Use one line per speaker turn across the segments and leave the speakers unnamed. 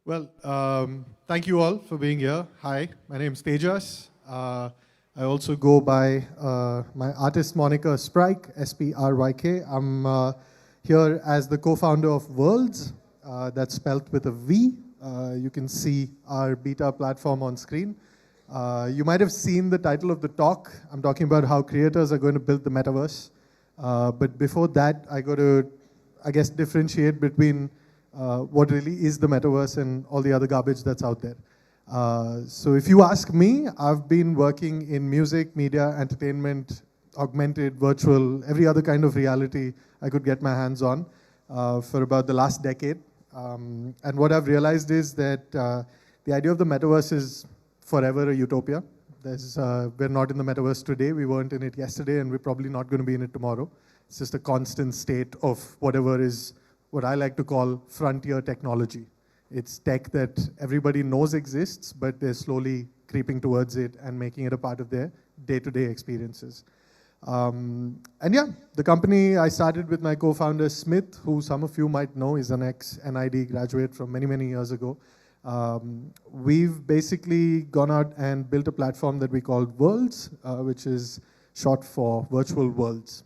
Well, thank you all for being here. Hi, my name is Tejas. I also go by my artist moniker Spryk, S-P-R-Y-K. I'm here as the co-founder of Vorlds. That's spelled with a V. You can see our beta platform on screen. You might have seen the title of the talk. I'm talking about how creators are going to build the metaverse. But before that, I got to, differentiate between what really is the metaverse and all the other garbage that's out there. So if you ask me, I've been working in music, media, entertainment, augmented, virtual, every other kind of reality I could get my hands on for about the last decade. And what I've realized is that the idea of the metaverse is forever a utopia. We're not in the metaverse today, we weren't in it yesterday, and we're probably not going to be in it tomorrow. It's just a constant state of whatever is what I like to call frontier technology. It's tech that everybody knows exists, but they're slowly creeping towards it and making it a part of their day-to-day experiences. And yeah, the company I started with my co-founder Smith, who some of you might know is an ex-NID graduate from many, many years ago. We've basically gone out and built a platform that we called Vorlds, which is short for virtual worlds.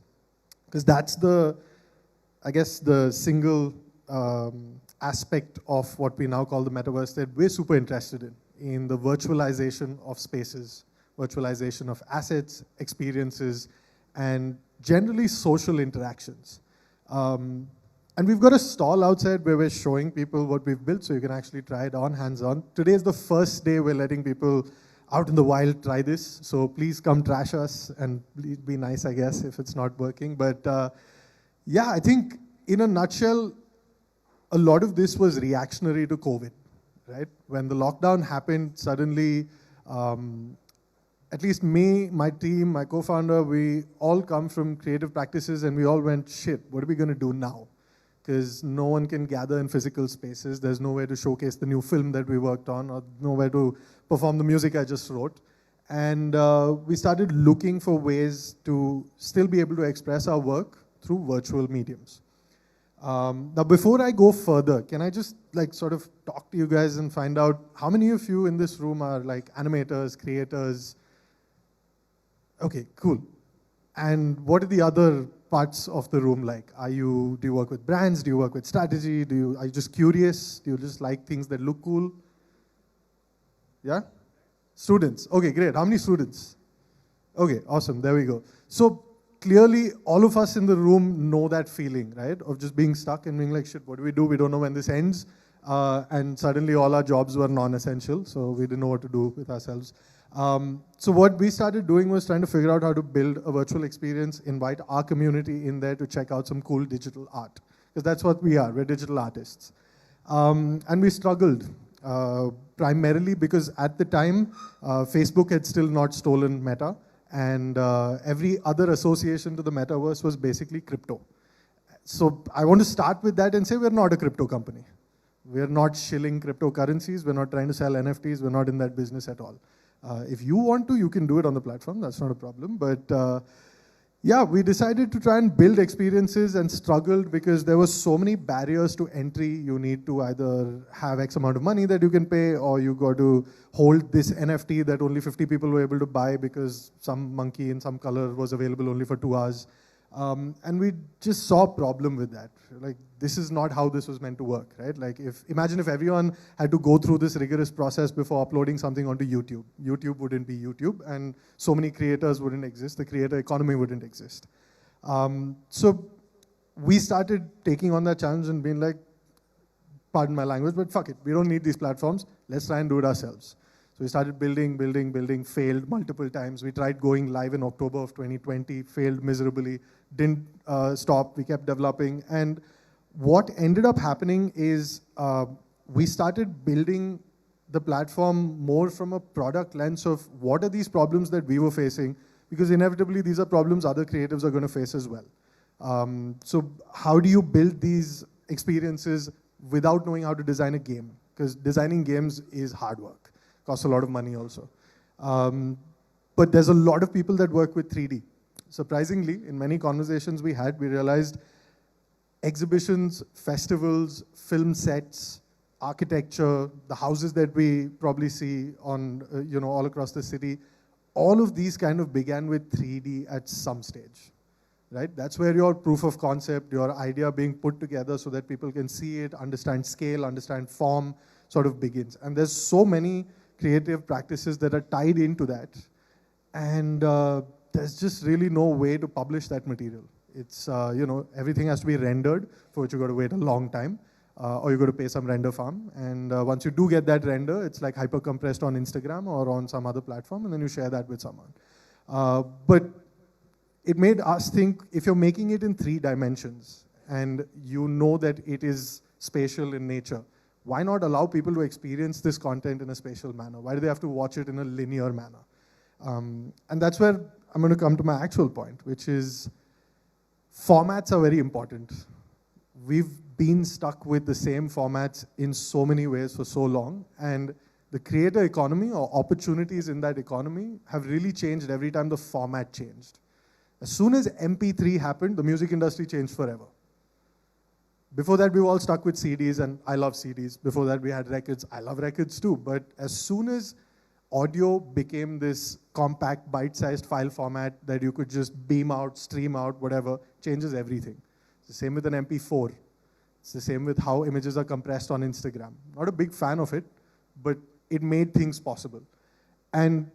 Because that's the single aspect of what we now call the metaverse that we're super interested in the virtualization of spaces, virtualization of assets, experiences, and generally social interactions. And we've got a stall outside where we're showing people what we've built so you can actually try it on, hands-on. Today is the first day we're letting people out in the wild try this, so please come trash us and be nice, I guess, if it's not working. But yeah, I think in a nutshell, a lot of this was reactionary to COVID, right? When the lockdown happened, suddenly, at least me, my team, my co-founder, we all come from creative practices and we all went, shit, what are we going to do now? Because no one can gather in physical spaces. There's nowhere to showcase the new film that we worked on or nowhere to perform the music I just wrote. And we started looking for ways to still be able to express our work through virtual mediums. Now, before I go further, can I just sort of talk to you guys and find out how many of you in this room are animators, creators? Okay, cool. And what are the other parts of the room like? Do you work with brands? Do you work with strategy? Are you just curious? Do you just like things that look cool? Yeah? Students. Okay, great. How many students? Okay, awesome. There we go. So clearly, all of us in the room know that feeling, right? Of just being stuck and being like, shit, what do? We don't know when this ends. And suddenly all our jobs were non-essential, so we didn't know what to do with ourselves. So what we started doing was trying to figure out how to build a virtual experience, invite our community in there to check out some cool digital art. Because that's what we are, we're digital artists. And we struggled, primarily because at the time, Facebook had still not stolen Meta. And every other association to the metaverse was basically crypto. So I want to start with that and say we're not a crypto company. We're not shilling cryptocurrencies. We're not trying to sell NFTs. We're not in that business at all. If you want to, you can do it on the platform. That's not a problem. But yeah, we decided to try and build experiences and struggled because there were so many barriers to entry. You need to either have X amount of money that you can pay, or you got to hold this NFT that only 50 people were able to buy because some monkey in some color was available only for 2 hours. And we just saw a problem with that. This is not how this was meant to work, right? Imagine if everyone had to go through this rigorous process before uploading something onto YouTube. YouTube wouldn't be YouTube, and so many creators wouldn't exist. The creator economy wouldn't exist. So we started taking on that challenge and being like, pardon my language, but fuck it. We don't need these platforms. Let's try and do it ourselves. So we started building, failed multiple times. We tried going live in October of 2020, failed miserably, didn't stop, we kept developing. And what ended up happening is we started building the platform more from a product lens of what are these problems that we were facing, because inevitably these are problems other creatives are going to face as well. So how do you build these experiences without knowing how to design a game? Because designing games is hard work. Costs a lot of money also. But there's a lot of people that work with 3D. Surprisingly, in many conversations we had, we realized exhibitions, festivals, film sets, architecture, the houses that we probably see on, all across the city, all of these kind of began with 3D at some stage, right? That's where your proof of concept, your idea being put together so that people can see it, understand scale, understand form, sort of begins. And there's so many creative practices that are tied into that. And there's just really no way to publish that material. It's, everything has to be rendered, for which you've got to wait a long time, or you've got to pay some render farm. And once you do get that render, it's like hyper-compressed on Instagram or on some other platform, and then you share that with someone. But it made us think, if you're making it in 3 dimensions, and you know that it is spatial in nature, why not allow people to experience this content in a spatial manner? Why do they have to watch it in a linear manner? And that's where I'm going to come to my actual point, which is formats are very important. We've been stuck with the same formats in so many ways for so long, and the creator economy or opportunities in that economy have really changed every time the format changed. As soon as MP3 happened, the music industry changed forever. Before that, we were all stuck with CDs, and I love CDs. Before that, we had records. I love records too. But as soon as audio became this compact, bite-sized file format that you could just beam out, stream out, whatever, changes everything. It's the same with an MP4. It's the same with how images are compressed on Instagram. Not a big fan of it, but it made things possible. And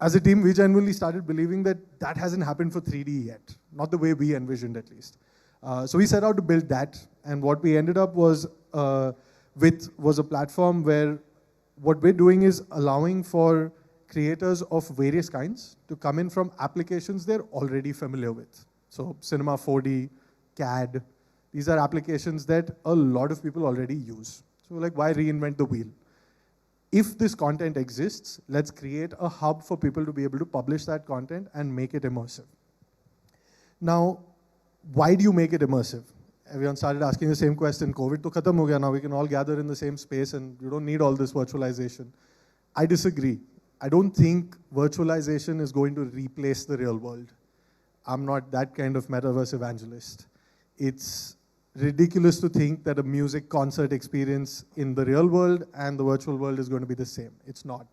as a team, we genuinely started believing that that hasn't happened for 3D yet, not the way we envisioned at least. So we set out to build that, and what we ended up was a platform where what we're doing is allowing for creators of various kinds to come in from applications they're already familiar with. So Cinema 4D, CAD, these are applications that a lot of people already use. So like, why reinvent the wheel? If this content exists, let's create a hub for people to be able to publish that content and make it immersive. Now, why do you make it immersive? Everyone started asking the same question. COVID to khatam ho gaya, now we can all gather in the same space and you don't need all this virtualization. I disagree. I don't think virtualization is going to replace the real world. I'm not that kind of metaverse evangelist. It's ridiculous to think that a music concert experience in the real world and the virtual world is going to be the same. It's not.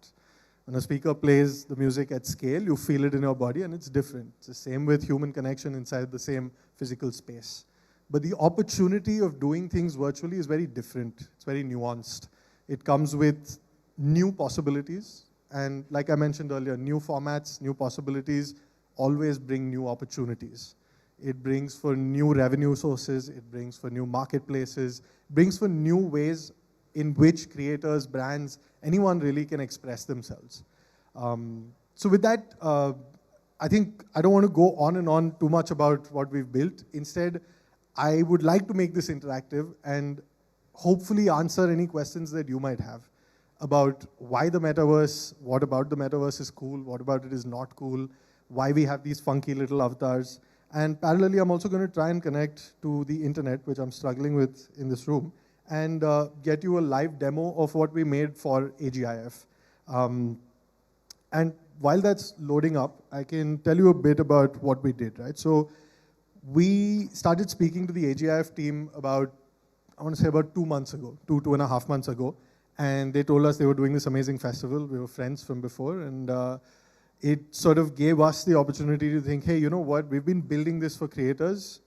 When a speaker plays the music at scale, you feel it in your body and it's different. It's the same with human connection inside the same physical space. But the opportunity of doing things virtually is very different. It's very nuanced. It comes with new possibilities. And like I mentioned earlier, new formats, new possibilities always bring new opportunities. It brings for new revenue sources. It brings for new marketplaces. It brings for new ways in which creators, brands, anyone really can express themselves. So with that, I think I don't want to go on and on too much about what we've built. Instead, I would like to make this interactive and hopefully answer any questions that you might have about why the metaverse, what about the metaverse is cool, what about it is not cool, why we have these funky little avatars. And parallelly, I'm also going to try and connect to the internet, which I'm struggling with in this room, and get you a live demo of what we made for AGIF. And while that's loading up, I can tell you a bit about what we did, right? So we started speaking to the AGIF team about, I want to say about 2 months ago, 2.5 months ago. And they told us they were doing this amazing festival. We were friends from before. And it sort of gave us the opportunity to think, hey, you know what? We've been building this for creators.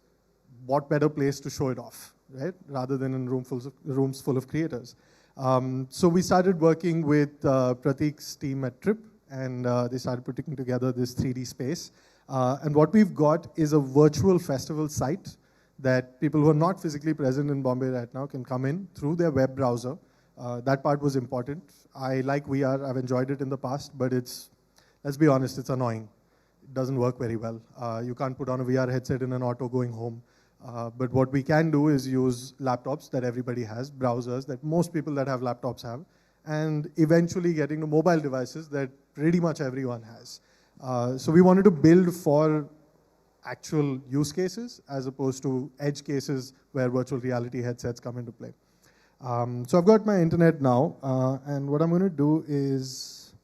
What better place to show it off, right? Rather than in rooms full of creators. So we started working with Pratik's team at Trip. And they started putting together this 3D space. And what we've got is a virtual festival site that people who are not physically present in Bombay right now can come in through their web browser. That part was important. I like VR. I've enjoyed it in the past, but let's be honest, it's annoying. It doesn't work very well. You can't put on a VR headset in an auto going home. But what we can do is use laptops that everybody has, browsers that most people that have laptops have, and eventually getting to mobile devices that pretty much everyone has. So we wanted to build for actual use cases as opposed to edge cases where virtual reality headsets come into play. So I've got my internet now, and what I'm going to do is,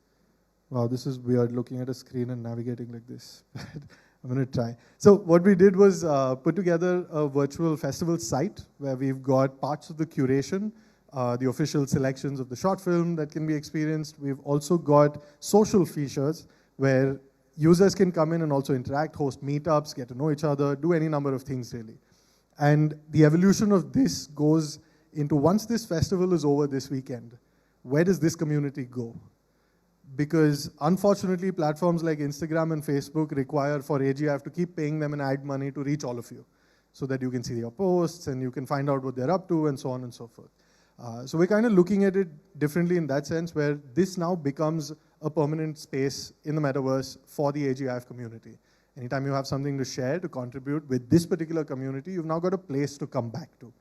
wow, this is weird looking at a screen and navigating like this. I'm going to try. So what we did was put together a virtual festival site where we've got parts of the curation the official selections of the short film that can be experienced. We've also got social features where users can come in and also interact, host meetups, get to know each other, do any number of things really. And the evolution of this goes into, once this festival is over this weekend, where does this community go? Because unfortunately, platforms like Instagram and Facebook require for AGIF to keep paying them and ad money to reach all of you, so that you can see your posts and you can find out what they're up to and so on and so forth. So we're kind of looking at it differently in that sense, where this now becomes a permanent space in the metaverse for the AGIF community. Anytime you have something to share, to contribute with this particular community, you've now got a place to come back to.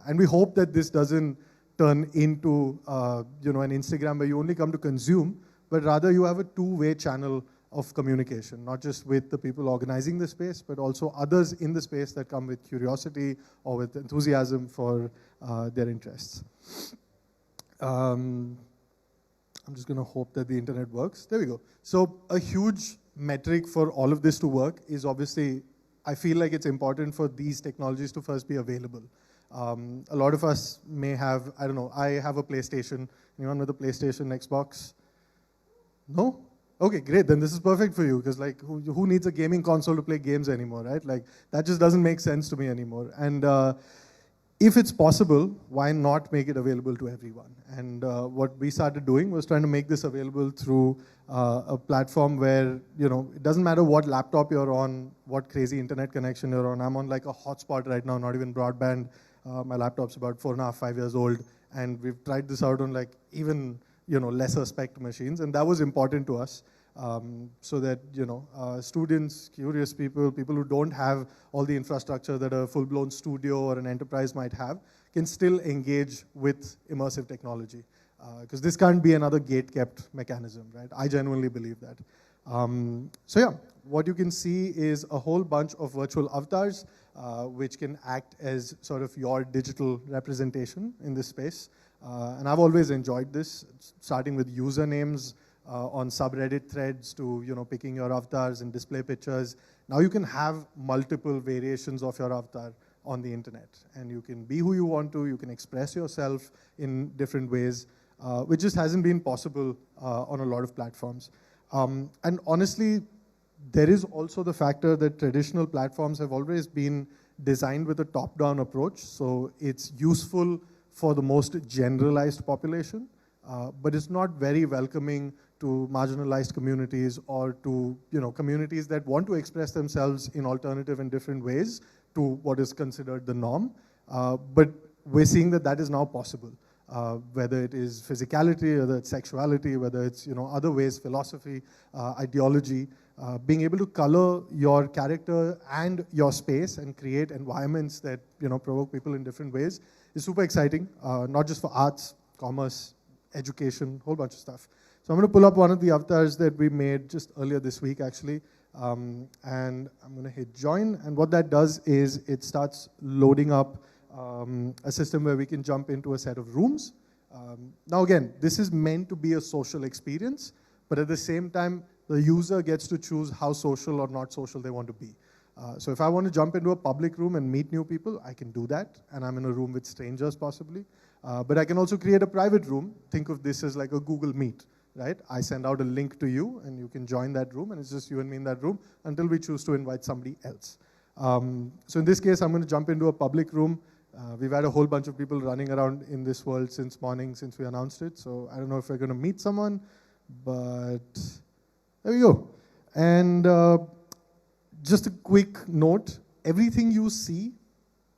And we hope that this doesn't turn into an Instagram where you only come to consume, but rather you have a two-way channel of communication, not just with the people organizing the space, but also others in the space that come with curiosity or with enthusiasm for their interests. I'm just going to hope that the internet works. There we go. So a huge metric for all of this to work is obviously, I feel like it's important for these technologies to first be available. A lot of us may have, I don't know, I have a PlayStation. Anyone with a PlayStation, Xbox? No? Okay, great, then this is perfect for you, because like, who needs a gaming console to play games anymore, right? Like, that just doesn't make sense to me anymore. And if it's possible, why not make it available to everyone? And what we started doing was trying to make this available through a platform where, it doesn't matter what laptop you're on, what crazy internet connection you're on. I'm on like a hotspot right now, not even broadband. My laptop's about 4.5, 5 years old. And we've tried this out on like even lesser spec machines, and that was important to us, so that students, curious people who don't have all the infrastructure that a full-blown studio or an enterprise might have, can still engage with immersive technology, because this can't be another gate-kept mechanism, right? I genuinely believe that. So yeah, what you can see is a whole bunch of virtual avatars, which can act as sort of your digital representation in this space. And I've always enjoyed this, starting with usernames on subreddit threads to picking your avatars and display pictures. Now you can have multiple variations of your avatar on the internet, and you can be who you want to. You can express yourself in different ways, which just hasn't been possible on a lot of platforms. And honestly, there is also the factor that traditional platforms have always been designed with a top-down approach, so it's useful for the most generalized population, but it's not very welcoming to marginalized communities or to communities that want to express themselves in alternative and different ways to what is considered the norm. But we're seeing that that is now possible, whether it is physicality, whether it's sexuality, whether it's other ways, philosophy, ideology. Being able to color your character and your space and create environments that provoke people in different ways is super exciting, not just for arts, commerce, education, whole bunch of stuff. So I'm going to pull up one of the avatars that we made just earlier this week, actually, and I'm going to hit join. And what that does is it starts loading up a system where we can jump into a set of rooms. Now again, this is meant to be a social experience, but at the same time, the user gets to choose how social or not social they want to be. So if I want to jump into a public room and meet new people, I can do that, and I'm in a room with strangers possibly. But I can also create a private room. Think of this as like a Google Meet, right? I send out a link to you, and you can join that room, and it's just you and me in that room until we choose to invite somebody else. So in this case, I'm going to jump into a public room. We've had a whole bunch of people running around in this world since morning, since we announced it. So I don't know if we're going to meet someone, but there we go. And just a quick note, everything you see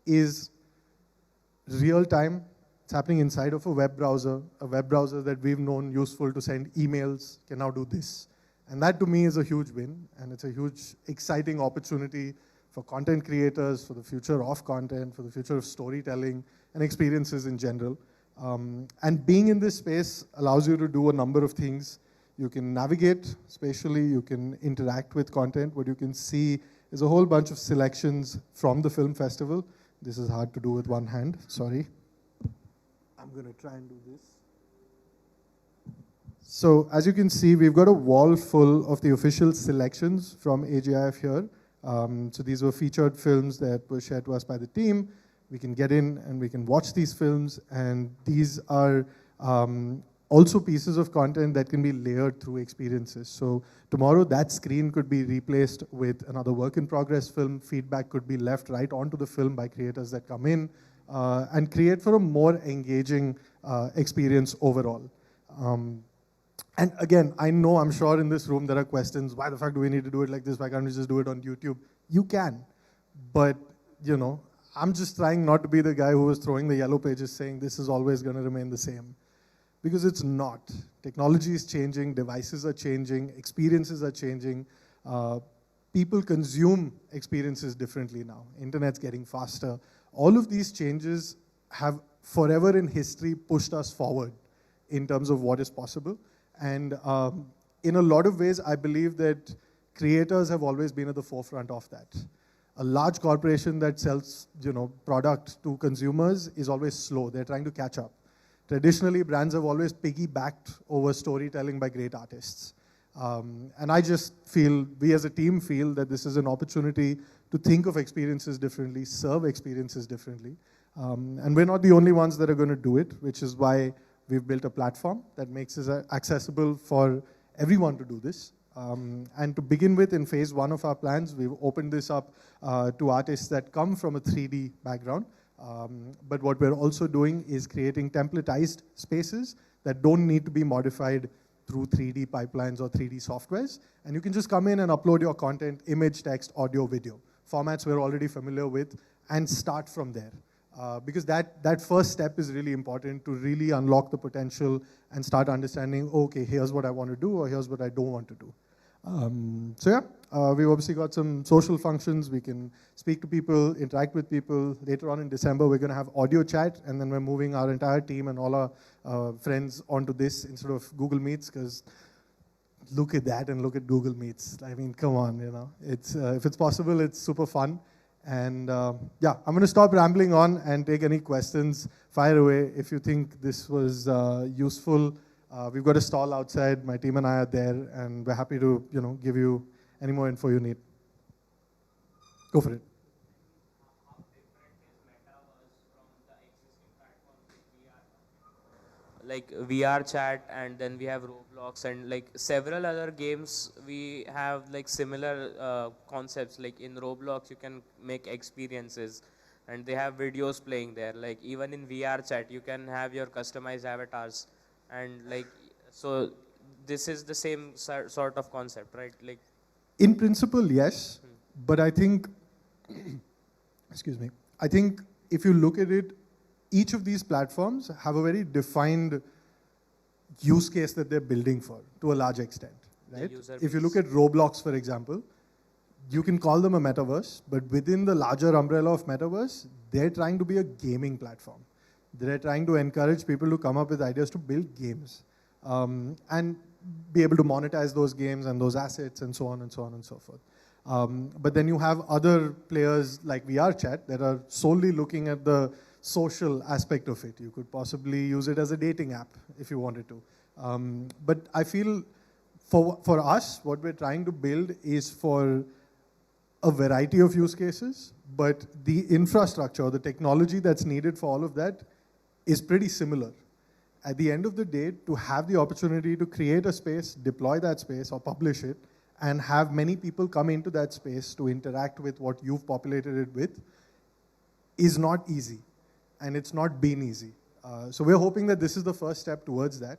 is real time. It's happening inside of a web browser that we've known useful to send emails can now do this. And that to me is a huge win, and it's a huge exciting opportunity for content creators, for the future of content, for the future of storytelling and experiences in general. And being in this space allows you to do a number of things. You can navigate spatially, you can interact with content. What you can see is a whole bunch of selections from the film festival. This is hard to do with one hand, sorry. I'm going to try and do this. So as you can see, we've got a wall full of the official selections from AGIF here. So these were featured films that were shared to us by the team. We can get in and we can watch these films, and these are also pieces of content that can be layered through experiences. So tomorrow that screen could be replaced with another work in progress film. Feedback could be left right onto the film by creators that come in and create for a more engaging experience overall. And again, I'm sure in this room there are questions, why the fuck do we need to do it like this? Why can't we just do it on YouTube? You can, but I'm just trying not to be the guy who was throwing the yellow pages saying this is always going to remain the same. Because it's not. Technology is changing, devices are changing, experiences are changing. People consume experiences differently now. Internet's getting faster. All of these changes have forever in history pushed us forward in terms of what is possible. And in a lot of ways, I believe that creators have always been at the forefront of that. A large corporation that sells product to consumers is always slow. They're trying to catch up. Traditionally, brands have always piggybacked over storytelling by great artists. And I just feel, we as a team feel that this is an opportunity to think of experiences differently, serve experiences differently. And we're not the only ones that are going to do it, which is why we've built a platform that makes it accessible for everyone to do this. And to begin with, in phase 1 of our plans, we've opened this up to artists that come from a 3D background. But what we're also doing is creating templatized spaces that don't need to be modified through 3D pipelines or 3D softwares. And you can just come in and upload your content, image, text, audio, video, formats we're already familiar with, and start from there. Because that first step is really important to really unlock the potential and start understanding, okay, here's what I want to do, or here's what I don't want to do. We've obviously got some social functions. We can speak to people, interact with people. Later on in December, we're going to have audio chat, and then we're moving our entire team and all our friends onto this instead of Google Meets, because look at that and look at Google Meets. I mean, come on, It's if it's possible, it's super fun. And I'm going to stop rambling on and take any questions. Fire away if you think this was useful. We've got a stall outside. My team and I are there, and we're happy to, give you any more info you need. Go for it.
How different is Metaverse from the existing platforms like VR chat, and then we have Roblox, and like several other games we have like similar concepts. Like in Roblox, you can make experiences, and they have videos playing there. Like even in VR chat, you can have your customized avatars. And like, so this is the same sort of concept, right? Like,
in principle, yes, but I think, excuse me, I think if you look at it, each of these platforms have a very defined use case that they're building for, to a large extent, right? If you look at Roblox, for example, you can call them a metaverse, but within the larger umbrella of metaverse, they're trying to be a gaming platform. They're trying to encourage people to come up with ideas to build games and be able to monetize those games and those assets and so on and so on and so forth. But then you have other players like VR Chat that are solely looking at the social aspect of it. You could possibly use it as a dating app if you wanted to. But I feel for us, what we're trying to build is for a variety of use cases, but the infrastructure or the technology that's needed for all of that is pretty similar. At the end of the day, to have the opportunity to create a space, deploy that space, or publish it, and have many people come into that space to interact with what you've populated it with is not easy, and it's not been easy. So we're hoping that this is the first step towards that.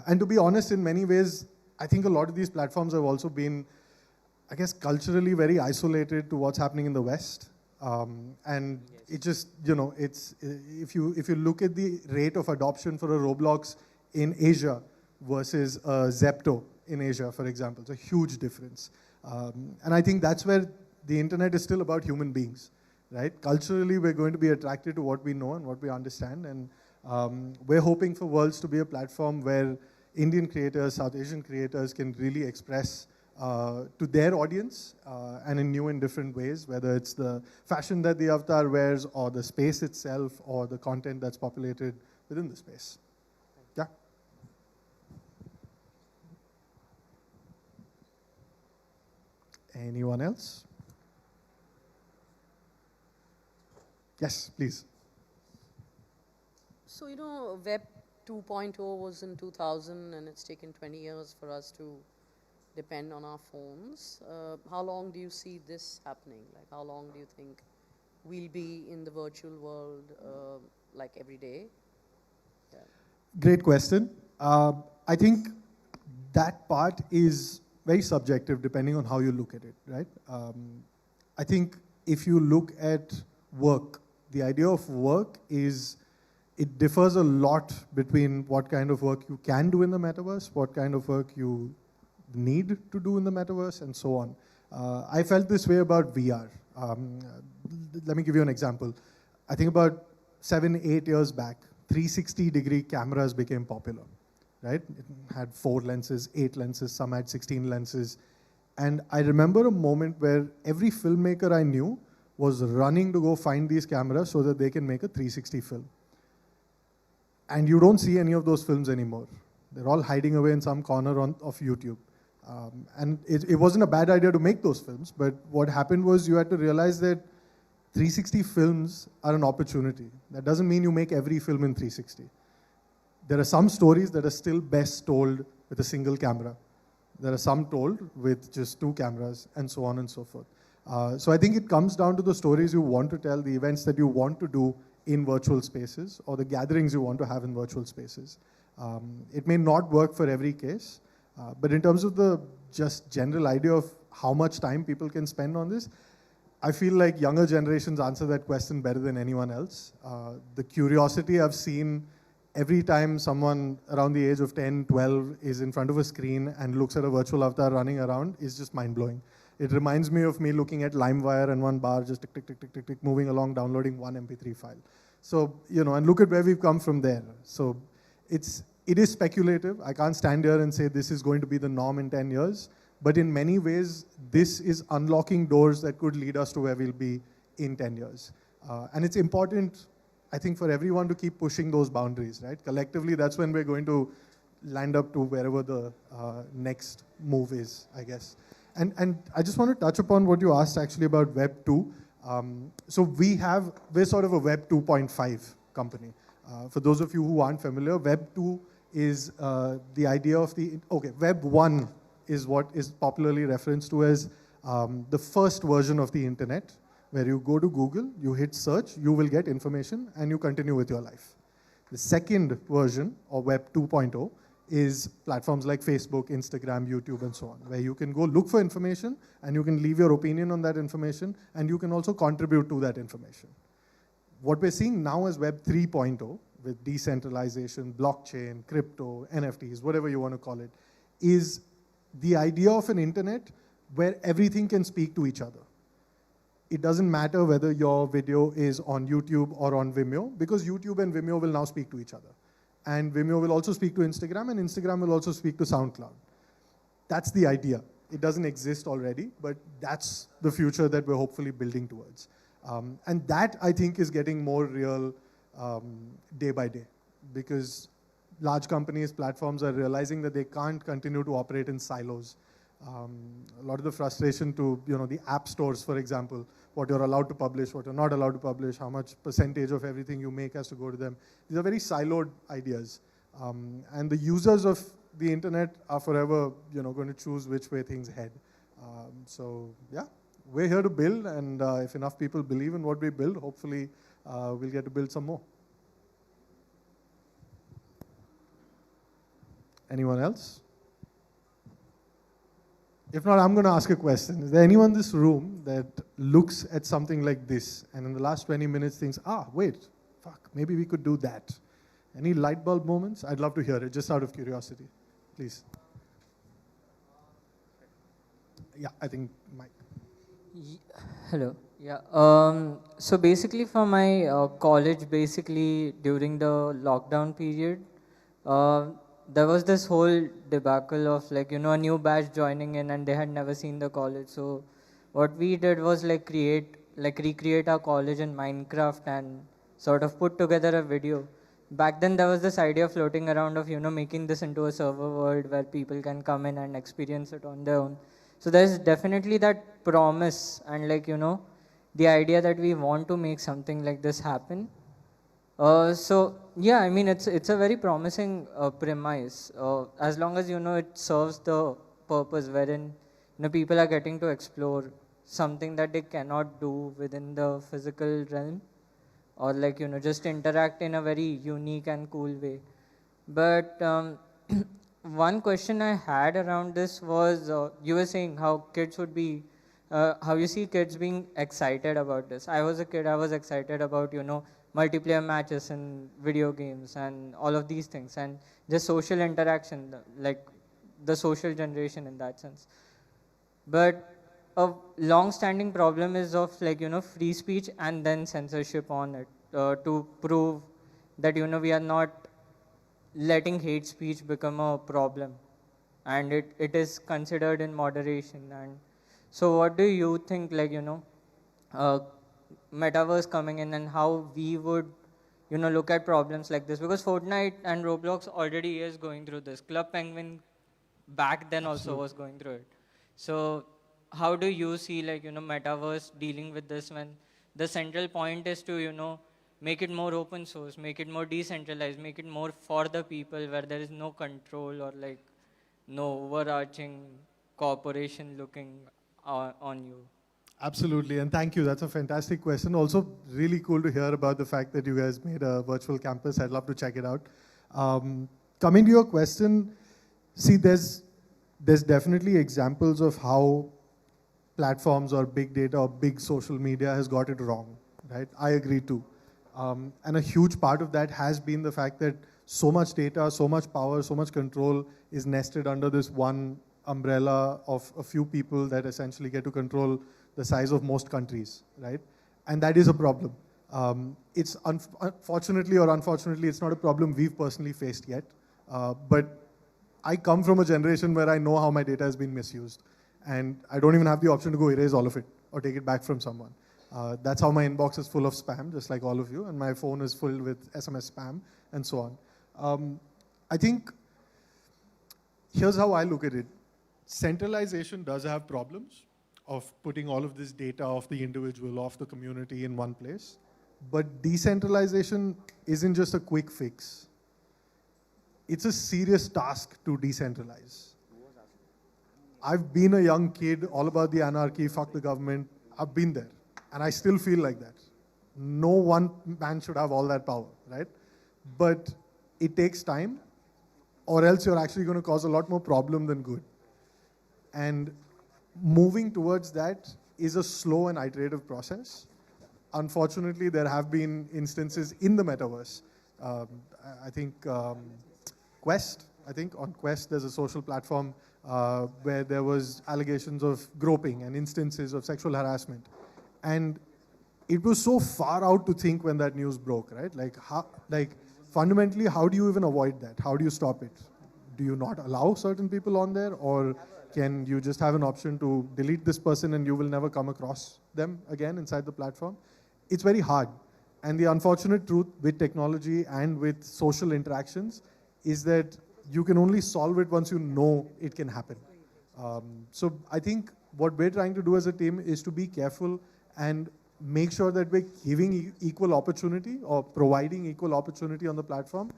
And to be honest, in many ways, I think a lot of these platforms have also been, I guess, culturally very isolated to what's happening in the West. And it just, it's, if you look at the rate of adoption for a Roblox in Asia versus a Zepto in Asia, for example, it's a huge difference. And I think that's where the internet is still about human beings, right? Culturally, we're going to be attracted to what we know and what we understand. And we're hoping for Vorlds to be a platform where Indian creators, South Asian creators can really express to their audience and in new and different ways, whether it's the fashion that the avatar wears or the space itself or the content that's populated within the space. Yeah. Anyone else? Yes, please.
So, Web 2.0 was in 2000 and it's taken 20 years for us to depend on our phones. How long do you see this happening? Like, how long do you think we'll be in the virtual world, like every day? Yeah.
Great question. I think that part is very subjective depending on how you look at it, right? I think if you look at work, the idea of work is, it differs a lot between what kind of work you can do in the metaverse, what kind of work you need to do in the metaverse, and so on. I felt this way about VR. Let me give you an example. I think about 7, 8 years back, 360-degree cameras became popular, right? It had 4 lenses, 8 lenses, some had 16 lenses. And I remember a moment where every filmmaker I knew was running to go find these cameras so that they can make a 360 film. And you don't see any of those films anymore. They're all hiding away in some corner of YouTube. And it wasn't a bad idea to make those films, but what happened was you had to realize that 360 films are an opportunity. That doesn't mean you make every film in 360. There are some stories that are still best told with a single camera. There are some told with just 2 cameras, and so on and so forth. So I think it comes down to the stories you want to tell, the events that you want to do in virtual spaces, or the gatherings you want to have in virtual spaces. It may not work for every case, but in terms of the just general idea of how much time people can spend on this, I feel like younger generations answer that question better than anyone else. The curiosity I've seen every time someone around the age of 10, 12 is in front of a screen and looks at a virtual avatar running around is just mind-blowing. It reminds me of me looking at LimeWire and one bar just tick, tick, tick, tick, tick, tick, moving along, downloading one MP3 file. So, and look at where we've come from there. So it is speculative. I can't stand here and say this is going to be the norm in 10 years. But in many ways, this is unlocking doors that could lead us to where we'll be in 10 years. And it's important, I think, for everyone to keep pushing those boundaries, right? Collectively, that's when we're going to land up to wherever the next move is, I guess. And I just want to touch upon what you asked actually about Web 2. So we're sort of a Web 2.5 company. For those of you who aren't familiar, Web 2 is the idea of Web 1 is what is popularly referenced to as the first version of the internet, where you go to Google, you hit search, you will get information, and you continue with your life. The second version, or Web 2.0, is platforms like Facebook, Instagram, YouTube, and so on, where you can go look for information, and you can leave your opinion on that information, and you can also contribute to that information. What we're seeing now is Web 3.0, with decentralization, blockchain, crypto, NFTs, whatever you want to call it, is the idea of an internet where everything can speak to each other. It doesn't matter whether your video is on YouTube or on Vimeo, because YouTube and Vimeo will now speak to each other. And Vimeo will also speak to Instagram, and Instagram will also speak to SoundCloud. That's the idea. It doesn't exist already, but that's the future that we're hopefully building towards. And that, I think, is getting more real day by day, because large companies, platforms are realizing that they can't continue to operate in silos. A lot of the frustration to the app stores, for example, what you're allowed to publish, what you're not allowed to publish, how much percentage of everything you make has to go to them. These are very siloed ideas. And the users of the internet are forever going to choose which way things head. So yeah, we're here to build, and if enough people believe in what we build, hopefully we'll get to build some more. Anyone else? If not, I'm going to ask a question. Is there anyone in this room that looks at something like this and in the last 20 minutes thinks, wait, fuck, maybe we could do that? Any light bulb moments? I'd love to hear it, just out of curiosity. Please. Yeah, I think Mike.
Hello. Yeah. So basically for my college, basically during the lockdown period, there was this whole debacle of a new batch joining in, and they had never seen the college. So what we did was recreate our college in Minecraft and sort of put together a video. Back then there was this idea floating around of making this into a server world where people can come in and experience it on their own. So there's definitely that promise, and the idea that we want to make something like this happen. So yeah, I mean it's a very promising premise as long as it serves the purpose wherein people are getting to explore something that they cannot do within the physical realm, or like just interact in a very unique and cool way. But one question I had around this was you were saying how kids would be how you see kids being excited about this. I was a kid, I was excited about multiplayer matches and video games and all of these things, and just social interaction, like the social generation in that sense. But a long-standing problem is of like free speech and then censorship on it to prove that we are not letting hate speech become a problem, and it is considered in moderation. And so what do you think, like uh, metaverse coming in and how we would look at problems like this? Because Fortnite and Roblox already is going through this. Club Penguin back then also was going through it. So how do you see like metaverse dealing with this, when the central point is to make it more open source, make it more decentralized, make it more for the people, where there is no control or like no overarching corporation looking on you?
Absolutely, and thank you. That's a fantastic question. Also, really cool to hear about the fact that you guys made a virtual campus. I'd love to check it out. Coming to your question, see, there's definitely examples of how platforms or big data or big social media has got it wrong, right? I agree too. And a huge part of that has been the fact that so much data, so much power, so much control is nested under this one umbrella of a few people that essentially get to control the size of most countries, right? And that is a problem. It's unfortunately or unfortunately, it's not a problem we've personally faced yet. But I come from a generation where I know how my data has been misused. And I don't even have the option to go erase all of it or take it back from someone. That's how my inbox is full of spam, just like all of you, and my phone is filled with SMS spam and so on. I think here's how I look at it. Centralization does have problems of putting all of this data of the individual, of the community in one place. But decentralization isn't just a quick fix. It's a serious task to decentralize. I've been a young kid, all about the anarchy, fuck the government. I've been there, and I still feel like that. No one man should have all that power, right? But it takes time, or else you're actually going to cause a lot more problem than good. And moving towards that is a slow and iterative process. Unfortunately, there have been instances in the metaverse. I think Quest, on Quest, there's a social platform where there was allegations of groping and instances of sexual harassment. And it was so far out to think when that news broke, right? Like fundamentally, how do you even avoid that? How do you stop it? Do you not allow certain people on there? Or can you just have an option to delete this person and you will never come across them again inside the platform? It's very hard. And the unfortunate truth with technology and with social interactions is that you can only solve it once you know it can happen. So I think what we're trying to do as a team is to be careful and make sure that we're giving equal opportunity or providing equal opportunity on the platform.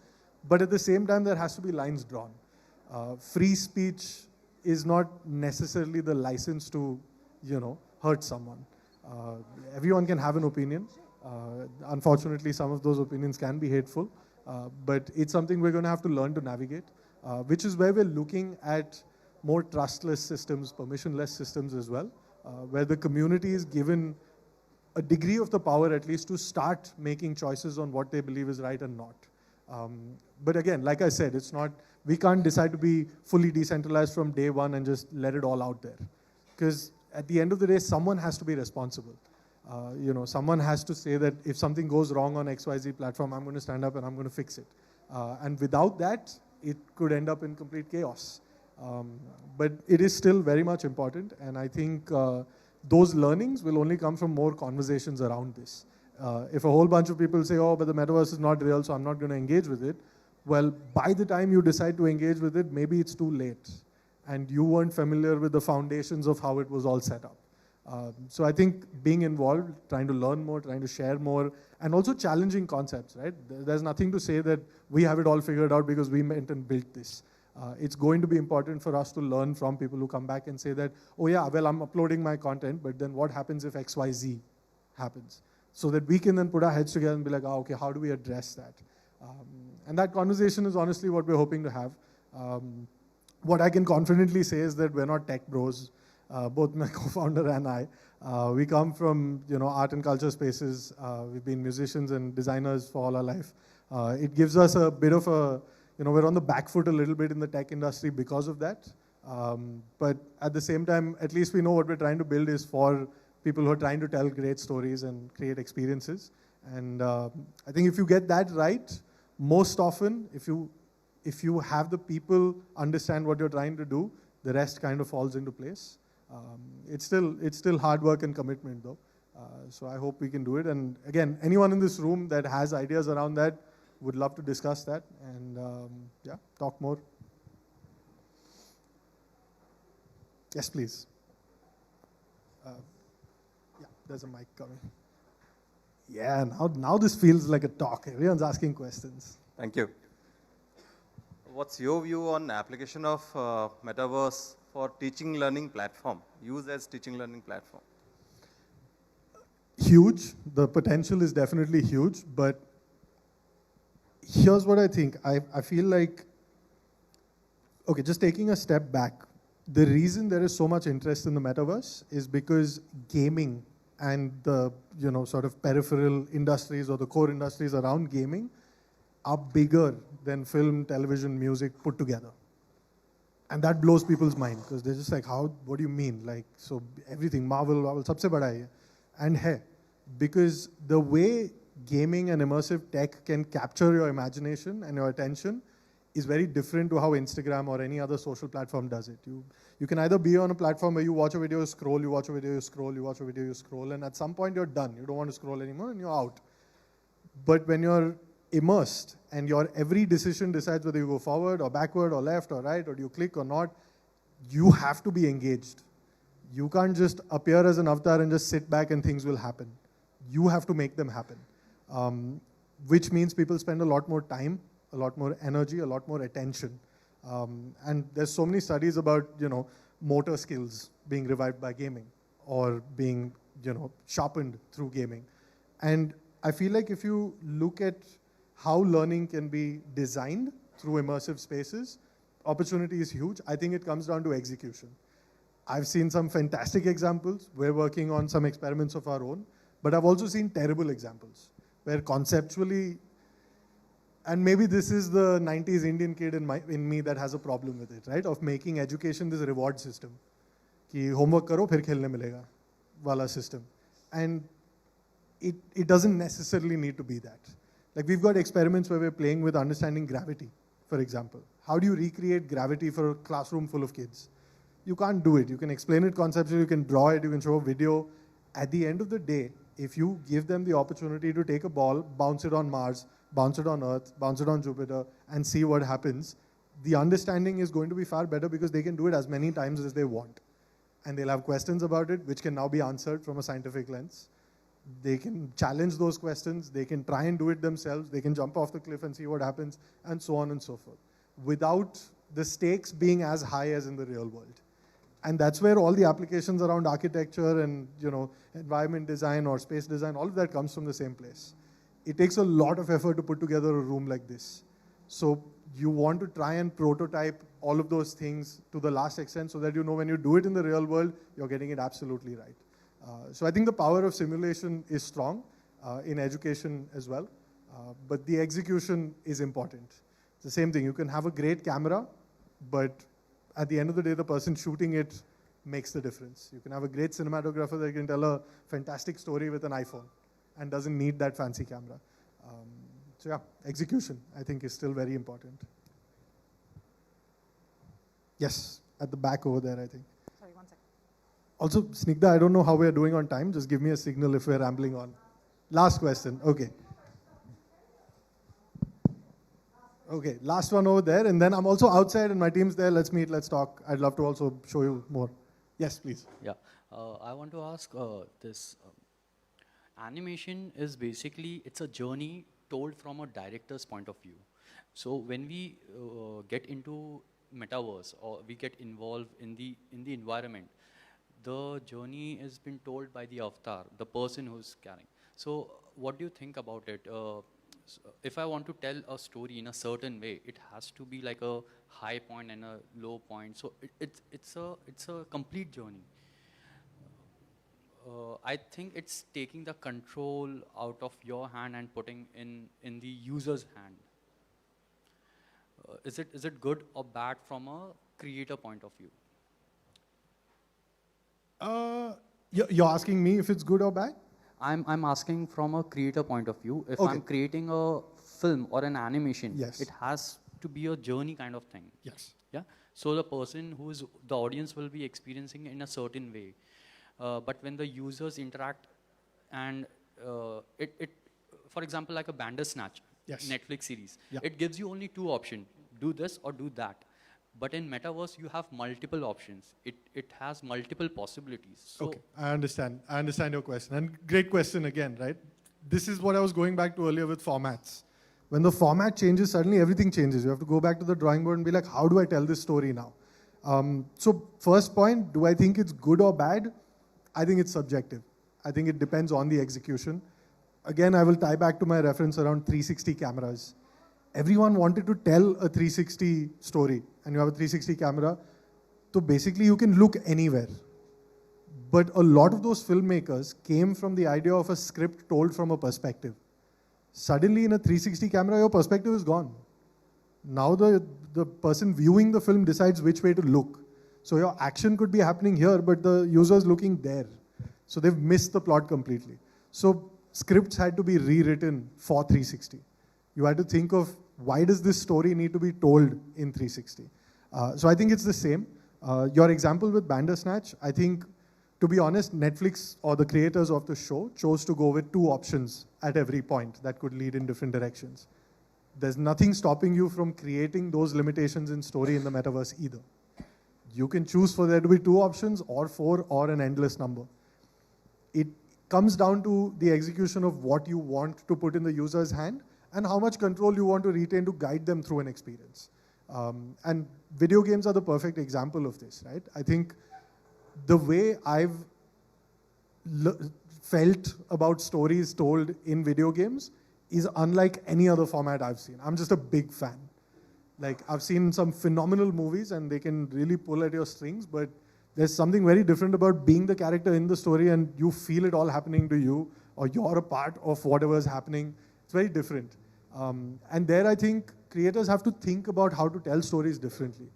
But at the same time, there has to be lines drawn. Free speech is not necessarily the license to, hurt someone. Everyone can have an opinion. Unfortunately, some of those opinions can be hateful. But it's something we're going to have to learn to navigate, which is where we're looking at more trustless systems, permissionless systems as well, where the community is given a degree of the power at least to start making choices on what they believe is right and not. But again, like I said, we can't decide to be fully decentralized from day one and just let it all out there. Because at the end of the day, someone has to be responsible. Someone has to say that if something goes wrong on XYZ platform, I'm going to stand up and I'm going to fix it. And without that, it could end up in complete chaos. But it is still very much important. And I think those learnings will only come from more conversations around this. If a whole bunch of people say, oh, but the metaverse is not real, so I'm not going to engage with it. Well, by the time you decide to engage with it, maybe it's too late. And you weren't familiar with the foundations of how it was all set up. So I think being involved, trying to learn more, trying to share more, and also challenging concepts, right? There's nothing to say that we have it all figured out because we went and built this. It's going to be important for us to learn from people who come back and say that, oh yeah, well, I'm uploading my content, but then what happens if XYZ happens? So that we can then put our heads together and be like, oh, okay, how do we address that? And that conversation is honestly what we're hoping to have. What I can confidently say is that we're not tech bros, both my co-founder and I. We come from art and culture spaces. We've been musicians and designers for all our life. It gives us a bit of a, we're on the back foot a little bit in the tech industry because of that. But at the same time, at least we know what we're trying to build is for people who are trying to tell great stories and create experiences. And I think if you get that right, most often, if you have the people understand what you're trying to do, the rest kind of falls into place. It's still hard work and commitment though. So I hope we can do it. And again, anyone in this room that has ideas around that would love to discuss that and yeah, talk more. Yes, please. Yeah, there's a mic coming. Yeah, now this feels like a talk. Everyone's asking questions.
Thank you. What's your view on application of Metaverse for teaching learning platform, use as teaching learning platform?
Huge. The potential is definitely huge, but here's what I think. I feel like, okay, just taking a step back, the reason there is so much interest in the metaverse is because gaming and the sort of peripheral industries or the core industries around gaming are bigger than film, television, music put together. And that blows people's mind because they're just like, what do you mean? Like, so everything, Marvel, sabse bada hai. And hey, because the way gaming and immersive tech can capture your imagination and your attention is very different to how Instagram or any other social platform does it. You can either be on a platform where you watch a video, you scroll, you watch a video, you scroll, you watch a video, you scroll, and at some point you're done. You don't want to scroll anymore and you're out. But when you're immersed and your every decision decides whether you go forward or backward or left or right or do you click or not, you have to be engaged. You can't just appear as an avatar and just sit back and things will happen. You have to make them happen, which means people spend a lot more time, a lot more energy, a lot more attention. And there's so many studies about, motor skills being revived by gaming or being, sharpened through gaming. And I feel like if you look at how learning can be designed through immersive spaces, opportunity is huge. I think it comes down to execution. I've seen some fantastic examples. We're working on some experiments of our own, but I've also seen terrible examples where conceptually, and maybe this is the 90s Indian kid in me that has a problem with it, right? Of making education this reward system. Ki homework karo, phir khelne milega, wala system. And it doesn't necessarily need to be that. Like we've got experiments where we're playing with understanding gravity, for example. How do you recreate gravity for a classroom full of kids? You can't do it. You can explain it conceptually, you can draw it, you can show a video. At the end of the day, if you give them the opportunity to take a ball, bounce it on Mars, bounce it on Earth, bounce it on Jupiter, and see what happens, the understanding is going to be far better because they can do it as many times as they want. And they'll have questions about it, which can now be answered from a scientific lens. They can challenge those questions, they can try and do it themselves, they can jump off the cliff and see what happens, and so on and so forth, without the stakes being as high as in the real world. And that's where all the applications around architecture and environment design or space design, all of that comes from the same place. It takes a lot of effort to put together a room like this. So you want to try and prototype all of those things to the last extent so that when you do it in the real world, you're getting it absolutely right. So I think the power of simulation is strong in education as well, but the execution is important. It's the same thing. You can have a great camera, but at the end of the day, the person shooting it makes the difference. You can have a great cinematographer that can tell a fantastic story with an iPhone and doesn't need that fancy camera. So yeah, execution, I think, is still very important. Yes, at the back over there, I think.
Sorry, 1 second.
Also, Snigdha, I don't know how we're doing on time. Just give me a signal if we're rambling on. Last question. Okay. Okay, last one over there. And then I'm also outside and my team's there. Let's meet, let's talk. I'd love to also show you more. Yes, please.
Yeah.
I want to ask this. Animation is basically, it's a journey told from a director's point of view. So when we get into metaverse or we get involved in the environment, the journey has been told by the avatar, the person who's carrying. So what do you think about it? If I want to tell a story in a certain way, it has to be like a high point and a low point. So it's a complete journey. I think it's taking the control out of your hand and putting in the user's hand. Is it good or bad from a creator point of view?
You're asking me if it's good or bad?
I'm asking from a creator point of view. If
Okay.
I'm creating a film or an animation,
Yes.
it has to be a journey kind of thing.
Yes.
Yeah. So the audience will be experiencing in a certain way. But when the users interact and for example, like a Bandersnatch,
Yes.
Netflix series,
Yeah.
it gives you only two options: do this or do that. But in metaverse, you have multiple options. It has multiple possibilities. So
Okay, I understand. I understand your question. And great question again, right? This is what I was going back to earlier with formats. When the format changes, suddenly everything changes. You have to go back to the drawing board and be like, how do I tell this story now? So first point, do I think it's good or bad? I think it's subjective. I think it depends on the execution. Again, I will tie back to my reference around 360 cameras. Everyone wanted to tell a 360 story, and you have a 360 camera. So basically, you can look anywhere. But a lot of those filmmakers came from the idea of a script told from a perspective. Suddenly, in a 360 camera, your perspective is gone. Now the person viewing the film decides which way to look. So your action could be happening here, but the user is looking there. So they've missed the plot completely. So scripts had to be rewritten for 360. You had to think of, why does this story need to be told in 360? So I think it's the same. Your example with Bandersnatch, I think, to be honest, Netflix or the creators of the show chose to go with two options at every point that could lead in different directions. There's nothing stopping you from creating those limitations in story in the metaverse either. You can choose for there to be two options or four or an endless number. It comes down to the execution of what you want to put in the user's hand and how much control you want to retain to guide them through an experience. And video games are the perfect example of this, right? I think the way I've felt about stories told in video games is unlike any other format I've seen. I'm just a big fan. Like, I've seen some phenomenal movies and they can really pull at your strings, but there's something very different about being the character in the story and you feel it all happening to you, or you're a part of whatever is happening. It's very different. And there I think creators have to think about how to tell stories differently.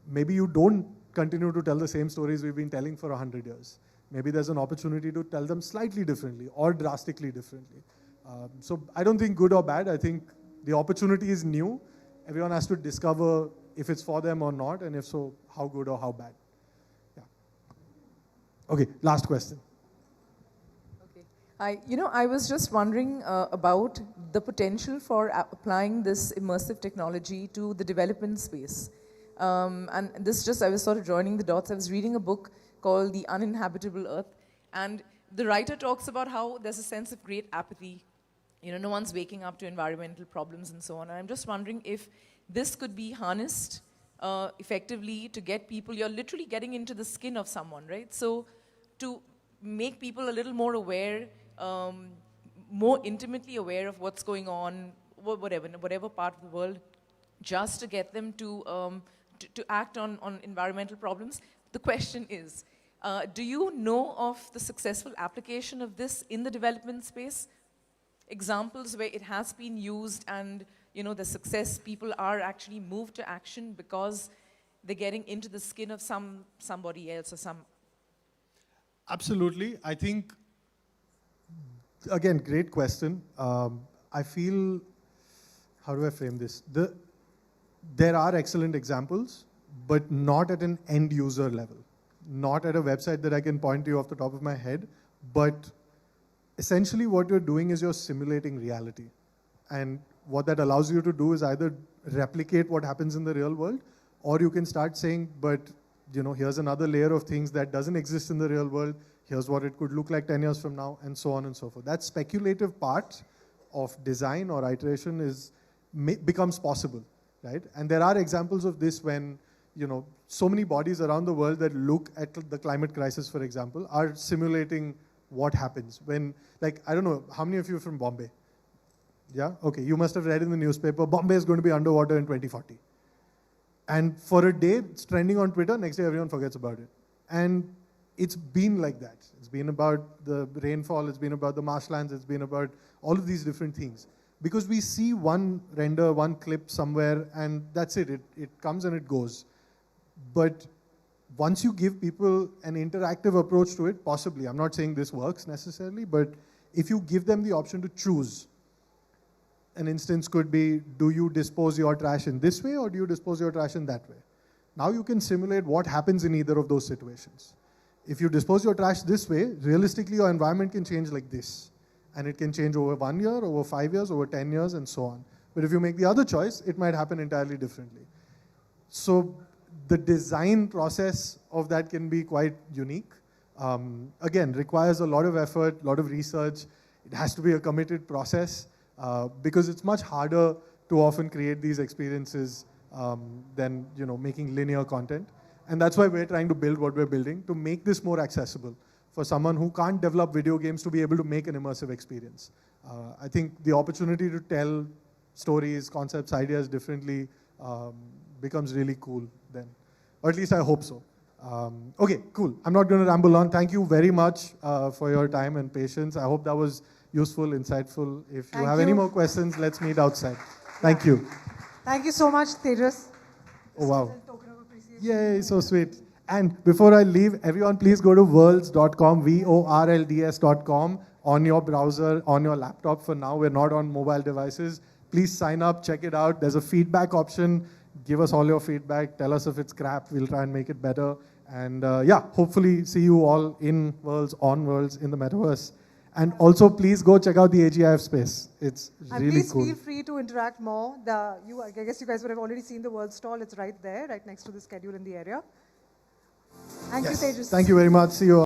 Maybe you don't continue to tell the same stories we've been telling for 100 years. Maybe there's an opportunity to tell them slightly differently or drastically differently. So I don't think good or bad. I think the opportunity is new. Everyone has to discover if it's for them or not, and if so, how good or how bad. Yeah. Okay, last question.
Okay. I was just wondering about the potential for applying this immersive technology to the development space. And this just, I was sort of joining the dots. I was reading a book called The Uninhabitable Earth, and the writer talks about how there's a sense of great apathy. No one's waking up to environmental problems and so on. And I'm just wondering if this could be harnessed effectively to get people, you're literally getting into the skin of someone, right? So to make people a little more aware, more intimately aware of what's going on, whatever part of the world, just to get them to act on environmental problems. The question is, do you know of the successful application of this in the development space? Examples where it has been used and the success, people are actually moved to action because they're getting into the skin of somebody else or some.
Absolutely. I think, again, great question. I feel, how do I frame this? There are excellent examples, but not at an end user level. Not at a website that I can point to you off the top of my head, but essentially what you're doing is you're simulating reality. And what that allows you to do is either replicate what happens in the real world, or you can start saying, but here's another layer of things that doesn't exist in the real world. Here's what it could look like 10 years from now, and so on and so forth. That speculative part of design or iteration becomes possible, right? And there are examples of this when, so many bodies around the world that look at the climate crisis, for example, are simulating what happens when, I don't know, how many of you are from Bombay? Yeah? Okay, you must have read in the newspaper, Bombay is going to be underwater in 2040. And for a day, it's trending on Twitter, next day everyone forgets about it. And it's been like that. It's been about the rainfall, it's been about the marshlands, it's been about all of these different things. Because we see one render, one clip somewhere, and that's it. It comes and it goes. But once you give people an interactive approach to it, possibly, I'm not saying this works necessarily, but if you give them the option to choose, an instance could be, do you dispose your trash in this way or do you dispose your trash in that way? Now you can simulate what happens in either of those situations. If you dispose your trash this way, realistically your environment can change like this. And it can change over 1 year, over 5 years, over 10 years, and so on. But if you make the other choice, it might happen entirely differently. So the design process of that can be quite unique. Again, requires a lot of effort, a lot of research. It has to be a committed process because it's much harder to often create these experiences than making linear content. And that's why we're trying to build what we're building, to make this more accessible for someone who can't develop video games to be able to make an immersive experience. I think the opportunity to tell stories, concepts, ideas differently becomes really cool then. Or at least I hope so. Okay, cool. I'm not going to ramble on. Thank you very much for your time and patience. I hope that was useful, insightful. If you have any more questions, let's meet outside. Thank you.
Thank you so much, Tejas.
Oh, wow. Yay, so sweet. And before I leave, everyone please go to vorlds.com, vorlds.com on your browser, on your laptop. For now, we're not on mobile devices. Please sign up, check it out. There's a feedback option. Give us all your feedback. Tell us if it's crap. We'll try and make it better. And yeah, hopefully see you all in Worlds, on Worlds, in the Metaverse. And also, please go check out the AGIF space. It's really cool.
Please feel free to interact more. I guess you guys would have already seen the World stall. It's right there, right next to the schedule in the area. Thank you, Tejas.
Thank you very much. See you all.